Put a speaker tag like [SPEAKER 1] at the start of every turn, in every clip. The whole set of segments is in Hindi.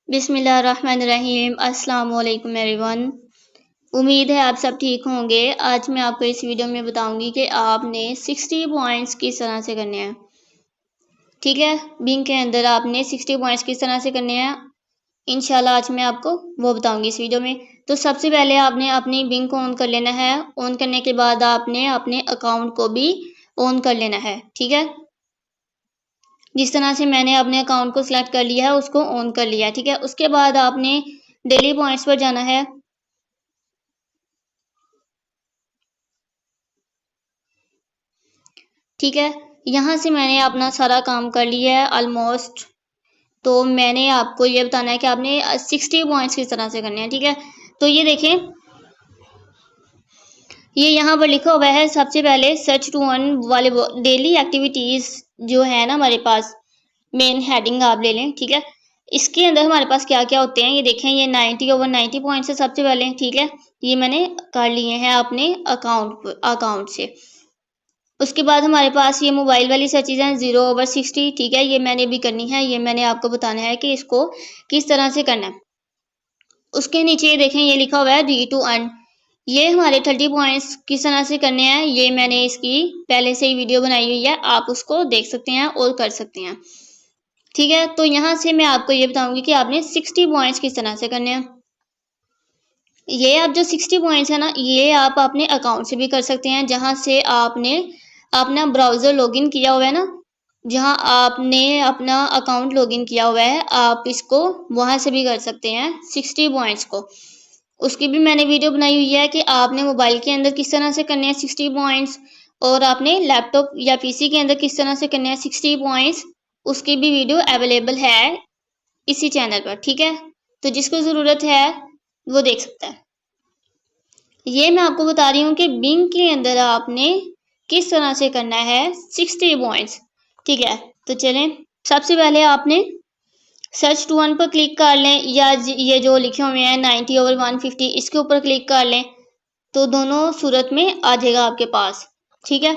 [SPEAKER 1] बिस्मिल्लाहिर्रहमानिर्रहीम। अस्सलाम वालेकुम एवरीवन। उम्मीद है आप सब ठीक होंगे। आज मैं आपको इस वीडियो में बताऊंगी कि आपने 60 पॉइंट्स किस तरह से करने हैं। ठीक है, बिंग के अंदर आपने 60 पॉइंट्स किस तरह से करने हैं इंशाल्लाह आज मैं आपको वो बताऊंगी इस वीडियो में। तो सबसे पहले आपने अपनी बिंग को ऑन कर लेना है। ऑन करने के बाद आपने अपने अकाउंट को भी ऑन कर लेना है। ठीक है, जिस तरह से मैंने अपने अकाउंट को सिलेक्ट कर लिया है उसको ऑन कर लिया है। ठीक है, उसके बाद आपने डेली पॉइंट्स पर जाना है। ठीक है, यहाँ से मैंने अपना सारा काम कर लिया है ऑलमोस्ट। तो मैंने आपको ये बताना है कि आपने 60 पॉइंट्स किस तरह से करने हैं। ठीक है, तो ये देखें, ये यहाँ पर लिखा हुआ है सबसे पहले सर्च टू अर्न वाले डेली एक्टिविटीज जो है ना हमारे पास, मेन हेडिंग आप ले लें। ठीक है, इसके अंदर हमारे पास क्या क्या होते हैं ये देखें। ये 90/90 पॉइंट्स है सबसे पहले। ठीक है, ये मैंने कर लिए हैं अपने अकाउंट से। उसके बाद हमारे पास ये मोबाइल वाली सर्चेज हैं 0/60। ठीक है, ये मैंने भी करनी है। ये मैंने आपको बताना है कि इसको किस तरह से करना है। उसके नीचे देखें, ये लिखा हुआ है री टू अर्न। ये हमारे 30 पॉइंट्स किस तरह से करने हैं ये मैंने इसकी पहले से ही वीडियो बनाई हुई है, आप उसको देख सकते हैं और कर सकते हैं। ठीक है, तो यहाँ से मैं आपको ये बताऊंगी कि आपने 60 पॉइंट्स किस तरह से करने हैं। ये आप जो 60 पॉइंट्स है ना, ये आप अपने अकाउंट से भी कर सकते हैं, जहां से आपने अपना ब्राउजर लॉगिन किया हुआ है ना, जहां आपने अपना अकाउंट लॉगिन किया हुआ है, आप इसको वहां से भी कर सकते हैं 60 पॉइंट्स को। उसकी भी मैंने वीडियो बनाई हुई है कि आपने मोबाइल के अंदर किस तरह से करने हैं 60 पॉइंट्स, और आपने लैपटॉप या पीसी के अंदर किस तरह से करने हैं 60 पॉइंट्स। उसकी भी वीडियो अवेलेबल है इसी चैनल पर। ठीक है, तो जिसको ज़रूरत है वो देख सकता है। ये मैं आपको बता रही हूँ कि बिंग के अंदर आपने किस तरह से करना है 60 पॉइंट्स। ठीक है, तो चलें, सबसे पहले आपने सर्च टू अर्न पर क्लिक कर लें, या ये जो लिखे हुए हैं 90/150 इसके ऊपर क्लिक कर लें, तो दोनों सूरत में आ जाएगा आपके पास। ठीक है,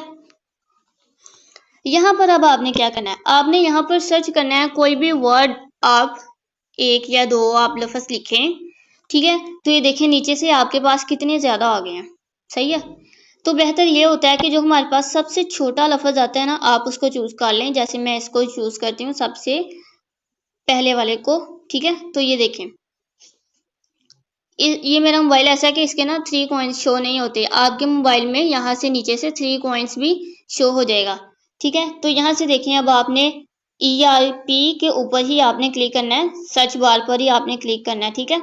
[SPEAKER 1] यहाँ पर अब आपने क्या करना है, आपने यहाँ पर सर्च करना है कोई भी वर्ड, आप एक या दो आप लफ्ज़ लिखें। ठीक है, तो ये देखें नीचे से आपके पास कितने ज़्यादा आ गए हैं। सही है, तो बेहतर ये होता है कि जो हमारे पास सबसे छोटा लफ्ज़ आता है ना, आप उसको चूज़ कर लें। जैसे मैं इसको चूज़ करती हूँ सबसे पहले वाले को। ठीक है, तो ये देखें, ये मेरा मोबाइल ऐसा है कि इसके ना 3 कॉइन्स शो नहीं होते। आपके मोबाइल में यहाँ से नीचे से 3 कॉइन्स भी शो हो जाएगा। ठीक है, तो यहाँ से देखें, अब आपने ERP के ऊपर ही आपने क्लिक करना है, सर्च बार पर ही आपने क्लिक करना है। ठीक है,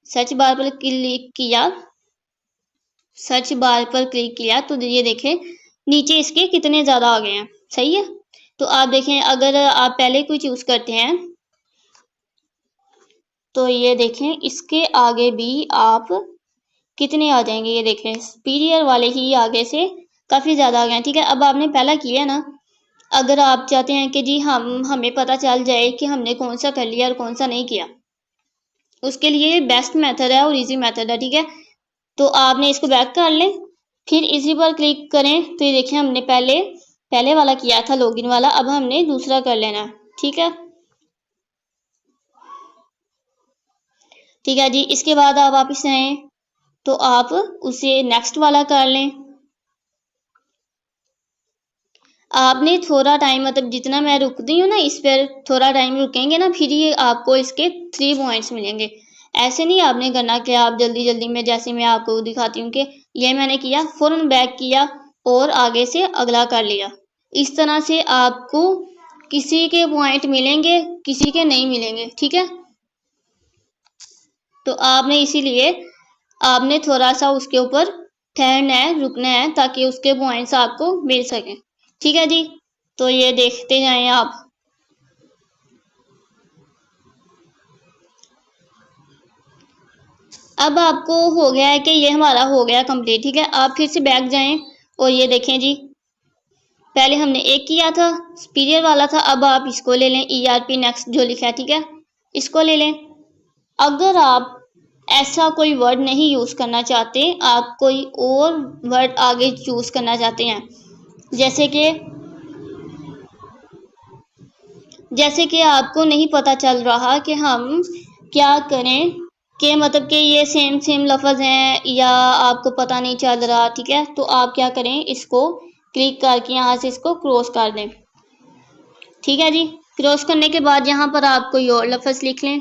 [SPEAKER 1] सर्च बार पर क्लिक किया, सर्च बार पर क्लिक किया तो ये देखें नीचे इसके कितने ज़्यादा आ गए हैं। सही है, तो आप देखें, अगर आप पहले कोई चूज़ करते हैं तो ये देखें इसके आगे भी आप कितने आ जाएंगे। ये देखें सुपीरियर वाले ही आगे से काफ़ी ज़्यादा आ गए हैं। ठीक है, अब आपने पहला किया ना, अगर आप चाहते हैं कि जी हमें पता चल जाए कि हमने कौन सा कर लिया और कौन सा नहीं किया, उसके लिए बेस्ट मेथड है और इजी मेथड है। ठीक है, तो आपने इसको बैक कर लें, फिर इसी पर क्लिक करें, तो ये देखें हमने पहले वाला किया था लॉगिन वाला, अब हमने दूसरा कर लेना है। ठीक है, ठीक है जी, इसके बाद आप वापस आएँ तो आप उसे नेक्स्ट वाला कर लें। आपने थोड़ा टाइम, मतलब जितना मैं रुकती हूँ ना इस पर थोड़ा टाइम रुकेंगे ना, फिर ये आपको इसके 3 पॉइंट्स मिलेंगे। ऐसे नहीं आपने करना कि आप जल्दी जल्दी में, जैसे मैं आपको दिखाती हूँ कि ये मैंने किया फ़ौरन बैक किया और आगे से अगला कर लिया। इस तरह से आपको किसी के पॉइंट मिलेंगे, किसी के नहीं मिलेंगे। ठीक है, तो आपने इसीलिए आपने थोड़ा सा उसके ऊपर ठहरना है, रुकना है, ताकि उसके पॉइंट्स आपको मिल सकें। ठीक है जी, तो ये देखते जाएं आप। अब आपको हो गया है कि ये हमारा हो गया कंप्लीट। ठीक है, आप फिर से बैक जाएं और ये देखें जी, पहले हमने एक किया था सुपीरियर वाला था, अब आप इसको ले लें ERP नेक्स्ट जो लिखा है। ठीक है, इसको ले लें। अगर आप ऐसा कोई वर्ड नहीं यूज़ करना चाहते, आप कोई और वर्ड आगे चूज़ करना चाहते हैं, जैसे कि जैसे कि आपको नहीं पता चल रहा कि हम क्या करें, कि मतलब कि ये सेम सेम लफ्ज़ हैं या आपको पता नहीं चल रहा, ठीक है, तो आप क्या करें, इसको क्लिक करके यहाँ से इसको क्रॉस कर दें। ठीक है जी, क्रॉस करने के बाद यहाँ पर आप कोई और लफ्ज़ लिख लें,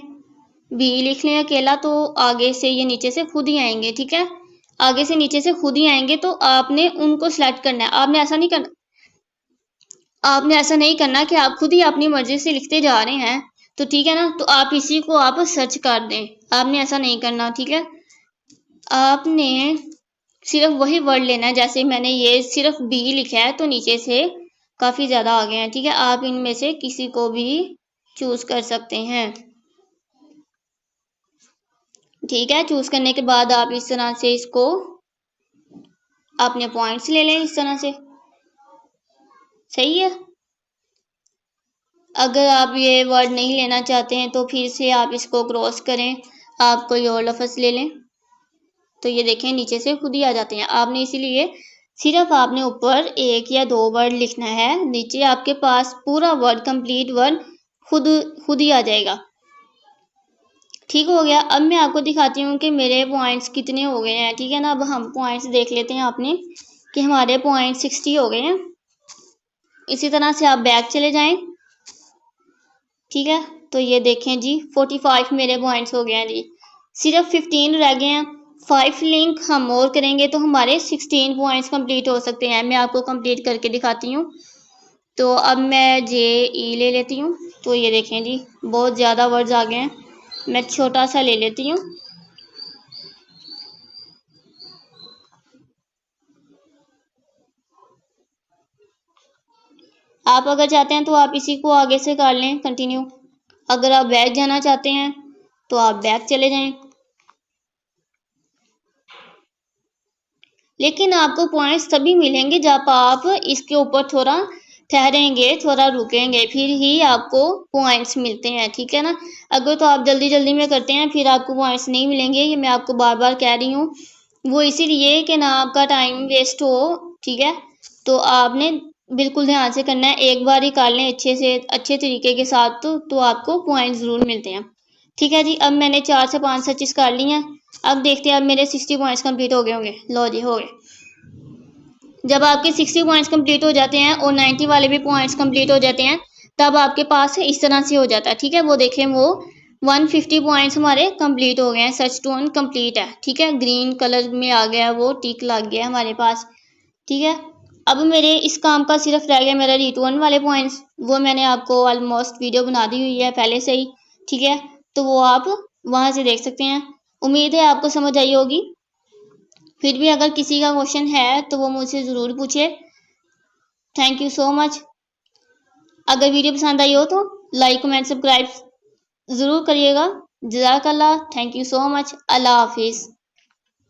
[SPEAKER 1] बी लिख लें अकेला, तो आगे से ये नीचे से खुद ही आएंगे। ठीक है, आगे से नीचे से खुद ही आएंगे, तो आपने उनको सेलेक्ट करना है। आपने ऐसा नहीं करना कि आप खुद ही अपनी मर्जी से लिखते जा रहे हैं, तो ठीक है ना, तो आप इसी को आप सर्च कर दें। आपने ऐसा नहीं करना, ठीक है, आपने सिर्फ वही वर्ड लेना है। जैसे मैंने ये सिर्फ बी लिखा है तो नीचे से काफ़ी ज़्यादा आ गए हैं। ठीक है, आप इनमें से किसी को भी चूज़ कर सकते हैं। ठीक है, चूज़ करने के बाद आप इस तरह से इसको अपने पॉइंट्स ले लें, इस तरह से। सही है। अगर आप ये वर्ड नहीं लेना चाहते हैं तो फिर से आप इसको क्रॉस करें, आप कोई और लफ्ज़ ले लें, तो ये देखें नीचे से खुद ही आ जाते हैं। आपने इसीलिए सिर्फ आपने ऊपर एक या दो वर्ड लिखना है, नीचे आपके पास पूरा वर्ड, कंप्लीट वर्ड खुद ही आ जाएगा। ठीक हो गया। अब मैं आपको दिखाती हूँ कि मेरे पॉइंट्स कितने हो गए हैं। ठीक है ना, अब हम पॉइंट्स देख लेते हैं आपने कि हमारे पॉइंट 60 हो गए हैं। इसी तरह से आप बैक चले जाएं। ठीक है, तो ये देखें जी 45 मेरे पॉइंट्स हो गए हैं जी, सिर्फ 15 रह गए हैं। 5 लिंक हम और करेंगे तो हमारे 16 पॉइंट्स कंप्लीट हो सकते हैं। मैं आपको कंप्लीट करके दिखाती हूँ। तो अब मैं JE ले लेती हूँ, तो ये देखें जी बहुत ज़्यादा वर्ड्स आ गए हैं। मैं छोटा सा ले लेती हूँ। आप अगर चाहते हैं तो आप इसी को आगे से कर लें कंटिन्यू। अगर आप बैक जाना चाहते हैं तो आप बैक चले जाएं। लेकिन आपको पॉइंट्स तभी मिलेंगे जब आप इसके ऊपर थोड़ा ठहरेंगे, थोड़ा रुकेंगे, फिर ही आपको पॉइंट्स मिलते हैं। ठीक है ना, अगर तो आप जल्दी जल्दी में करते हैं फिर आपको पॉइंट्स नहीं मिलेंगे। ये मैं आपको बार बार कह रही हूँ, वो इसीलिए कि ना आपका टाइम वेस्ट हो। ठीक है, तो आपने बिल्कुल ध्यान से करना है, एक बार ही कर लें अच्छे से, अच्छे तरीके के साथ, तो आपको पॉइंट ज़रूर मिलते हैं। ठीक है जी, अब मैंने 4 से 5 सर्चेस कर ली हैं। अब देखते हैं, अब मेरे 60 पॉइंट्स कंप्लीट हो गए होंगे। लो जी, हो गए। जब आपके 60 पॉइंट्स कंप्लीट हो जाते हैं और 90 वाले भी पॉइंट्स कंप्लीट हो जाते हैं, तब आपके पास इस तरह से हो जाता है। ठीक है, वो देखें, वो 150 पॉइंट्स हमारे कंप्लीट हो गए हैं। सर्च टू अर्न कंप्लीट है। ठीक है, ग्रीन कलर में आ गया, वो टिक लग गया हमारे पास। ठीक है, अब मेरे इस काम का सिर्फ रह गया मेरा रीटर्न वाले पॉइंट्स, वो मैंने आपको ऑलमोस्ट वीडियो बना दी हुई है पहले से ही। ठीक है, तो वो आप वहाँ से देख सकते हैं। उम्मीद है आपको समझ आई होगी। फिर भी अगर किसी का क्वेश्चन है तो वो मुझसे ज़रूर पूछे। Thank you so much. अगर वीडियो पसंद आई हो तो लाइक कमेंट सब्सक्राइब ज़रूर करिएगा। जज़ाकल्लाह, थैंक यू सो मच। अल्लाह हाफिज़।